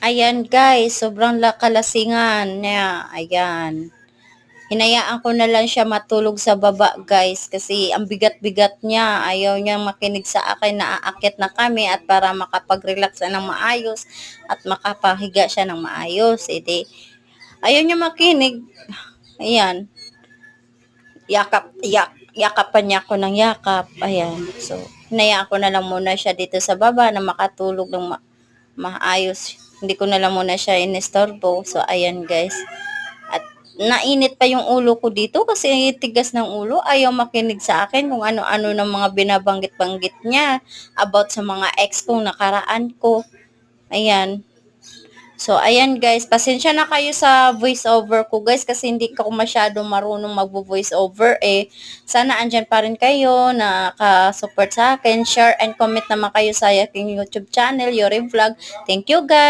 Ayan guys, sobrang kalasingan niya. Ayan. Hinayaan ko na lang siya matulog sa baba guys kasi ang bigat-bigat niya. Ayaw niyang makinig sa akin na aakyat na kami at para makapag-relax siya ng maayos at makapahiga siya ng maayos. Edi, ayaw niya makinig. Ayan. Yakapan niya ako ng yakap. Ayan. So, hinayaan ko na lang muna siya dito sa baba na makatulog ng maayos. Hindi ko na lang muna siya inestorbo. So, ayan guys. At nainit pa yung ulo ko dito kasi tigas ng ulo. Ayaw makinig sa akin kung ano-ano ng mga binabanggit-banggit niya about sa mga ex kong nakaraan ko. Ayan. So, ayan guys, pasensya na kayo sa voice over ko guys kasi hindi ko masyadong marunong mag-voice over eh. Sana andyan pa rin kayo na ka-support sa akin. Share and comment naman kayo sa aking YouTube channel, Yuri Vlog. Thank you guys.